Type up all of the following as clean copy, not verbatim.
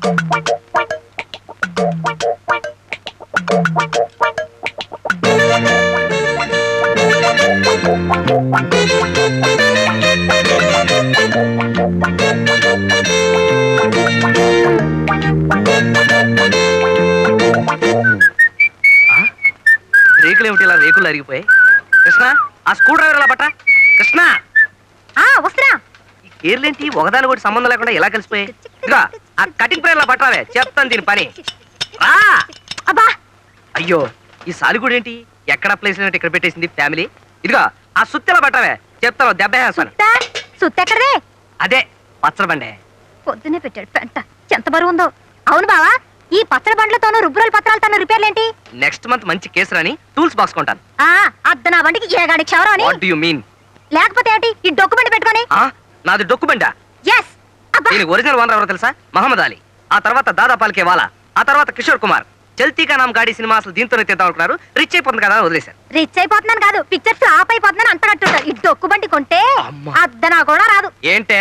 రేకులు ఏమిటి ఇలా రేకులు అరిగిపోయి? కృష్ణ, ఆ స్క్రూ డ్రైవర్ ఎలా పట్టా? కృష్ణ, వస్తున్నా. ఈ కేర్లేంటి ఒకదాని కూడా సంబంధం లేకుండా ఎలా కలిసిపోయాయి? ఇదిగా ఆ కటింగ్ ప్రేర్ లా పట్టావే, చెప్తాను దీని పని. అబ్బా అయ్యో, ఈ సాలిగూడు ఏంటి ఎక్కడ ప్లేస్ ఇక్కడ పెట్టేసింది ఫ్యామిలీ. ఇదిగా ఆ సుత్తెలా పట్టావే, చెప్తాను దెబ్బ వేస్తాను. సుత్తెక్కడదే? అదే పచ్చడి బండే. పొద్దునే పెట్టాడు పెంట, ఎంత బరువు ఉందో. అవును బావా, ఈ పచ్చడి బండ్లతోనూ రుబ్బురోల పత్రాలతోనూ రిపేర్లేంటి? నెక్స్ట్ మంత్ మంచి కేసు రాని టూల్స్ బాక్స్ కొంటాను. అద్దు నా బండికి ఏగాడి క్షవరం అని. What do you mean? లేకపోతే ఏంటి ఈ డొక్కు బండి పెట్టుకొని? నాది డొక్కు బండా? yes అబ్బా. దీని ఒరిజినల్ ఓనర్ ఎవరో తెలుసా? మహమ్మద్ అలీ. ఆ తర్వాత దాదా పాల్కే వాలా, ఆ తర్వాత కిషోర్ కుమార్. చల్తీకా నామ్ గాడి సినిమా అసలు దీంతోనే తీద్దాం అనుకున్నారు. రిచ్ అయిపోతుంది కదా అని వదిలేశారు. రిచ్ అయిపోతున్నాను కాదు, పిక్చర్ ఫ్లాప్ అయిపోతున్నాను అంత కట్టుంటారు. ఈ డొక్కు బండి కొంటే అద్దనా కూడా రాదు. ఏంటే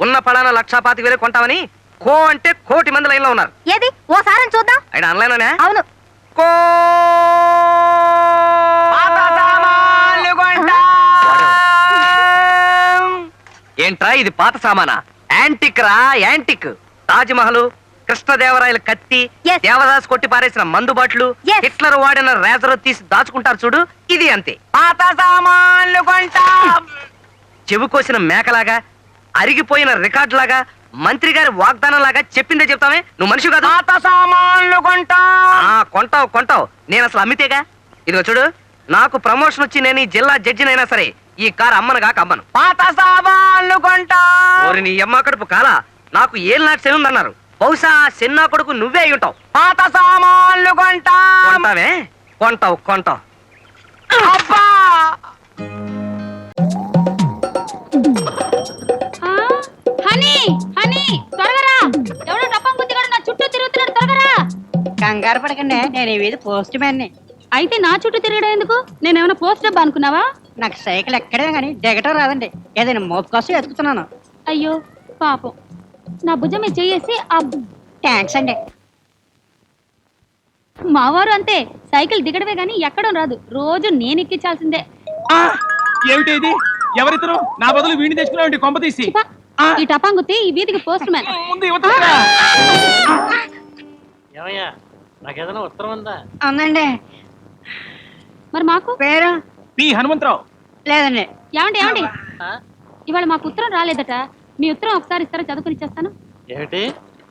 ఉన్న పడాన 1,25,000 కొంటామని కో అంటే 1,00,00,000 మంది లైన్ లో ఉన్నారు. ఏది ఓసారి చూద్దాం. ఆయన ఆన్లైన్ లోనే. అవును. కో ఏంట్రా ఇది పాత సామానా? యాంటిక్ రా, యాంటిక్. తాజ్ మహల్, కృష్ణదేవరాయల కత్తి, దేవదాస్ కొట్టి పారేసిన మందు బాట్లు, హిట్లర్ వాడిన రేజర్ తీసి దాచుకుంటారు చూడు, ఇది అంతే. పాత సామాన్లు కొంటా. చెవి కోసిన మేకలాగా, అరిగిపోయిన రికార్డు లాగా, మంత్రి గారి వాగ్దానం లాగా చెప్పిందే చెప్తామే. నువ్వు మనిషి కాదు. పాత సామాన్లు కొంటా. కొంటావు కొంటావు, నేను అసలు అమ్మితేగా. ఇదిగో చూడు, నాకు ప్రమోషన్ వచ్చి నేను ఈ జిల్లా జడ్జినైనా సరే ఈ కారు అమ్మను కాక అమ్మను. పాత సామాన్లు కొంటా. ఓరి నీ అమ్మ కడుపు కాలా, నాకు ఏం నాటి శని ఉందన్నారు. బహుశా చిన్న కొడుకు నువ్వే అయి ఉంటావు. పాత సామాన్లు కొంటా. కొంటావే, కొంటావు కొంటావు. అబ్బా హనీ హనీ త్వరగా రా. ఎవడో డబ్బం గుద్దిగాడు నా చుట్టూ తిరుగుతున్నాడు, త్వరగా రా. కంగారు పడకండి, నేను ఇవి పోస్ట్ మ్యాన్ని. అయితే నా చుట్టూ తిరగడం ఎందుకు? నేనేమైనా పోస్ట్ డబ్బా అనుకున్నావా? నాకు సైకిల్ ఎక్కడే కానీ దిగటం రాదండి, ఏదైనా మోపు కోసం ఎత్తుకుతున్నాను. అయ్యో పాపం, నా భుజం మీద చెయ్యేసి. థ్యాంక్స్ అండి. మావారు అంతే, సైకిల్ దిగడమే గానీ ఎక్కడం రాదు, రోజు నేను ఎక్కించాల్సిందే. ఏమిటి ఇది? ఎవరిద్దరు నా బదులు వీడిని తెచ్చుకున్నావు కొంప తీసి? ఈ టపాంగుత్తి ఈ వీధికి పోస్ట్ మ్యాన్. నాకేదైనా ఉత్తరం ఉందా? అవునండి. మరి మాకు పేరు పి హనుమంతరావు. లేదండి. ఏమండి ఏమండి, ఇవాళ మాకు ఉత్తరం రాలేదట. మీ ఉత్తరం ఒకసారి ఇస్తారా, చదువుకుని ఇచ్చేస్తాను. ఏమిటి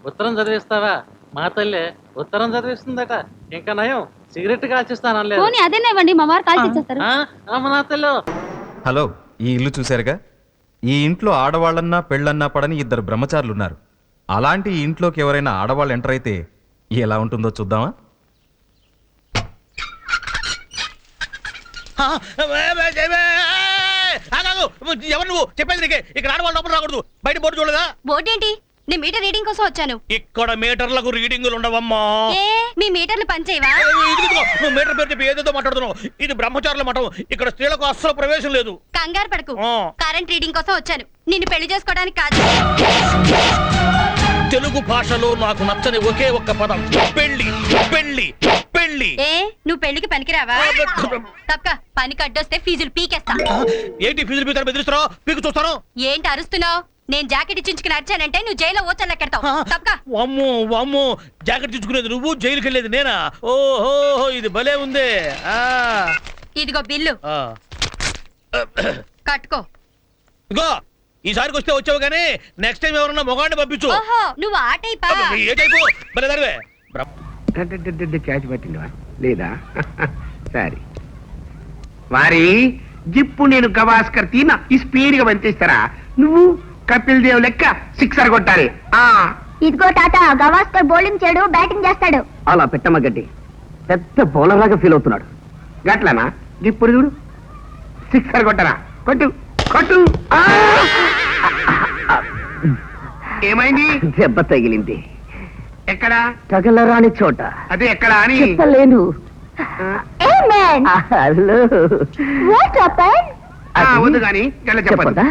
ఉత్తరం చదివిస్తావా? మా తల్లి ఉత్తరం చదివిస్తుందట. ఇంకా నయం సిగరెట్ కాల్చిస్తాను. పోనీ అదేనా ఇవ్వండి, మా వారు కాల్చి ఇచ్చేస్తారు. నా తల్లి. హలో, ఈ ఇల్లు చూశారుగా? ఈ ఇంట్లో ఆడవాళ్ళన్నా పెళ్ళన్నా పడని 2 బ్రహ్మచారులు ఉన్నారు. అలాంటి ఈ ఇంట్లోకి ఎవరైనా ఆడవాళ్ళు ఎంటర్ అయితే ఎలా ఉంటుందో చూద్దామా? ఎవరు నువ్వు? చెప్పేది నీకే. ఇక్కడ ఆడవాళ్ళు లోపల రాకూడదు. బయట బోర్డు చూడదా? బోర్డు ఏంటి? నేను మీటర్ రీడింగ్ కోసం వచ్చాను. ఇక్కడ మీటర్లకు రీడింగులు ఉండవమ్మా. మీ మీటర్లు పనిచేయవా? నువ్వు మీటర్ పేరు చెప్పి ఏదేదో మాట్లాడుతున్నావు. ఇది బ్రహ్మచారుల మఠం, ఇక్కడ స్త్రీలకు అస్సలు ప్రవేశం లేదు. కంగారు పడకు, కరెంట్ రీడింగ్ కోసం వచ్చాను, నిన్ను పెళ్లి చేసుకోవడానికి కాదు. తెలుగు భాషలో నాకు నచ్చని ఒకే ఒక్క పదం పెళ్లి. పెళ్లి పెళ్లి. నువ్వు పెళ్లికి పనికిరావా? తప్ప పనికి అడ్డొస్తే ఫీజులు పీకేస్తా. ఏంటి ఫీజులు పీకుతారు? బెదిరిస్తారో పీకు చూస్తాను. ఏంటి అరుస్తున్నావు? నేను జాకెట్ ఇచ్చించుకుని అరిచానంటే నువ్వు జైల్లో ఓచల్లెక్కెడతావు. తప్పక. అమ్మో అమ్మో, జాకెట్ తెచ్చుకునేది నువ్వు, జైలుకి వెళ్ళేది నేనా? ఓహో, ఇది భలే ఉంది. ఇదిగో బిల్లు, కట్టుకో. ఇగో ఈసారికి వస్తే వచ్చావు కానీ నెక్స్ట్ టైం ఎవరన్నా మొగాడిని పంపించు. నువ్వు ఆ టైపా? ఏ టైపు? భలే దానివే. క్యాచ్ పట్టిందా లేదా? సరే వారి జిప్పు నేను గవాస్కర్ తీన ఈ స్పీడ్ గా పంచేస్తారా? నువ్వు కపిల్ దేవ్ లెక్క 6 కొట్టాలి. ఇదిగో తాత, గవాస్కర్ బౌలింగ్ చేయడు, బ్యాటింగ్ చేస్తాడు. అలా పెట్టమ్మ గడ్డి, పెద్ద బౌలర్ లాగా ఫీల్ అవుతున్నాడు. గట్లనా? ఇప్పుడు చూడు, 6 కొట్టరా? కొట్టు కొట్టు. ఏమైంది? దెబ్బ తగిలింది. ఎక్కడ? తగలరాని చోట. అదే ఎక్కడ అని చెప్పలేను. వద్దు గాని చెప్పదా?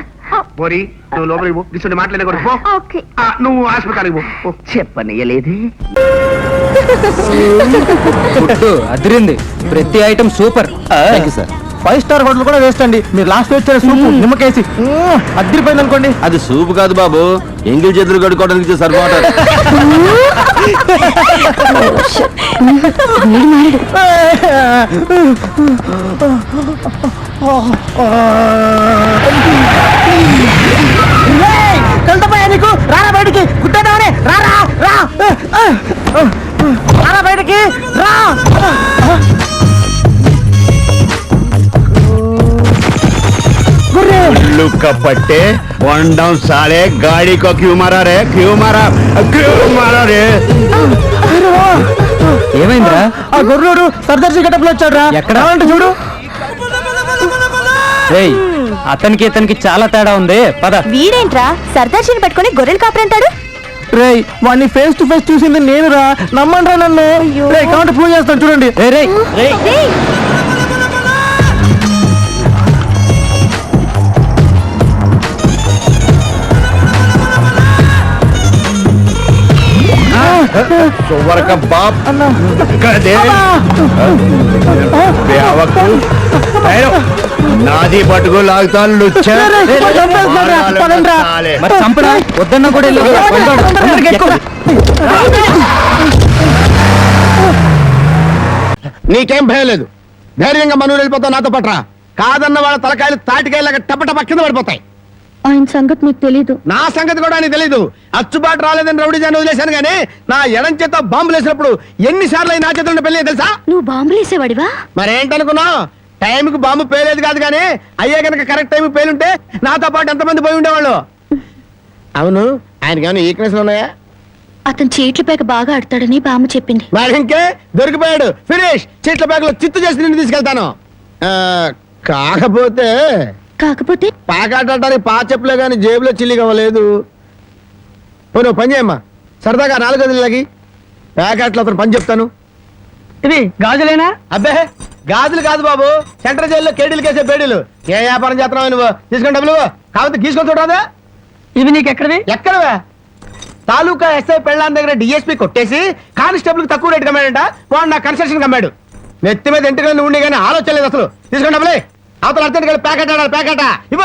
పోరి నువ్వు లోపలికి పో గిసుండి మాట్లాడకూడదు పో ఓకే నువ్వు ఆస్పత్రికి పో చెప్పనయ్యలేదు అదిరింది ప్రతి item super sir 5 star hotel కూడా వేస్ట్ అండి మీరు లాస్ట్ వచ్చారు సూప్ నిమ్మకేసి అదిరిపోయింది అనుకోండి. అది సూప్ కాదు బాబు, ఎంగిల్ చేతులు కడుక్కోవడానికి సరిపోతారు. కలుతపోయా నీకు రారా బయటికి గుట్టేదామని రారా రా రారా బయటికి రా. कपट्टे वन डाउन साले गाड़ी को क्यों मारा रे क्यों मारा रे ఏమైందిరా? ఆ గొర్రెడు సర్దార్జీ గెటప్ లో వచ్చాడు రా. ఎక్కడ అంటే చూడు. ఏయ్ అతనికి ఇతనికి చాలా తేడా ఉంది పద. వీడేంట్రా సర్దార్జీని పట్టుకొని గొర్రెలు కాపరంటాడు. రేయ్ వాడిని ఫేస్ టు ఫేస్ చూసింది నేను రా, నమ్మండి రా నన్ను. రేయ్ కౌంటర్ ప్రూవ్ చేస్తాను చూడండి. రేయ్ రేయ్ రేయ్, सोवर का बाप गधे बेवकू నాది పట్టుకు లాగుతాను లుచ్చ మరి చంపడా వద్దన్నా కూడా వెళ్ళు. నీకేం భయం లేదు, ధైర్యంగా మనూరు వెళ్ళిపోతావు నాతో పట్రా. కాదన్న వాళ్ళ తలకాయలు తాటికాయలాగా టపటప కింద పడిపోతాయి. ఆయన సంగతి నీకు తెలీదు. నా సంగతి కూడా నీకు తెలీదు. అచ్చుబాటు రాలేదని రౌడీ జాన్ని వదిలేశాను గానీ నా ఎడం చేత బాంబులు వేసినప్పుడు ఎన్నిసార్లు నా చేతుల్లో పెళ్ళి తెలుసా? నువ్వు బాంబులు వేసేవాడివా? మరేంటనుకున్నావు? టైంకి బాంబు పేలేదు కాదు కానీ అయ్యే కనుక కరెక్ట్ టైం పేలుంటే నాతో పాటు ఎంతమంది పోయి ఉండేవాళ్ళు. అవును, ఆయనకి ఏమైనా వీక్నెస్ ఉన్నాయా? అతను చీట్ల పేక బాగా ఆడతాడని బామ్మ చెప్పింది. మరి ఇంకే దొరికిపోయాడు, ఫినిష్. చీట్ల బ్యాగులో చిత్తు చేసి నిన్ను తీసుకెళ్తాను. కాకపోతే పాకాటానికి పా చెప్పులే కానీ జేబులో చిల్లి కావలేదు. నువ్వు పని చేయమ్మా, సరదాగా 4 గదులకి ప్యాకెట్లో అతను పని చెప్తాను. ఇది గాజులేనా? అబ్బే గాజులు కాదు బాబు, సెంట్రల్ జైల్లో కేడీలు కేసే బేడీలు. ఏ వ్యాపారం చేస్తున్నావు నువ్వు? తీసుకుని డబ్బులు కాకపోతే తీసుకొని చూడదా? ఇవి నీకు ఎక్కడవి? ఎక్కడవే? తాలూకా ఎస్ఐ పెళ్ళాన్ దగ్గర డిఎస్పీ కొట్టేసి కానిస్టేబుల్ కి తక్కువ రేటు కమ్మాడంట. వాడు నా కన్స్ట్రక్షన్ కమ్మాడు. నెత్తి మీద ఇంటికి ఉండి కానీ ఆలోచన లేదు అసలు. తీసుకుని డబ్బులే. అవతల అర్జెంట్ ప్యాకెట్ ఆడాలి, ప్యాకెట్ ఇవ్వ.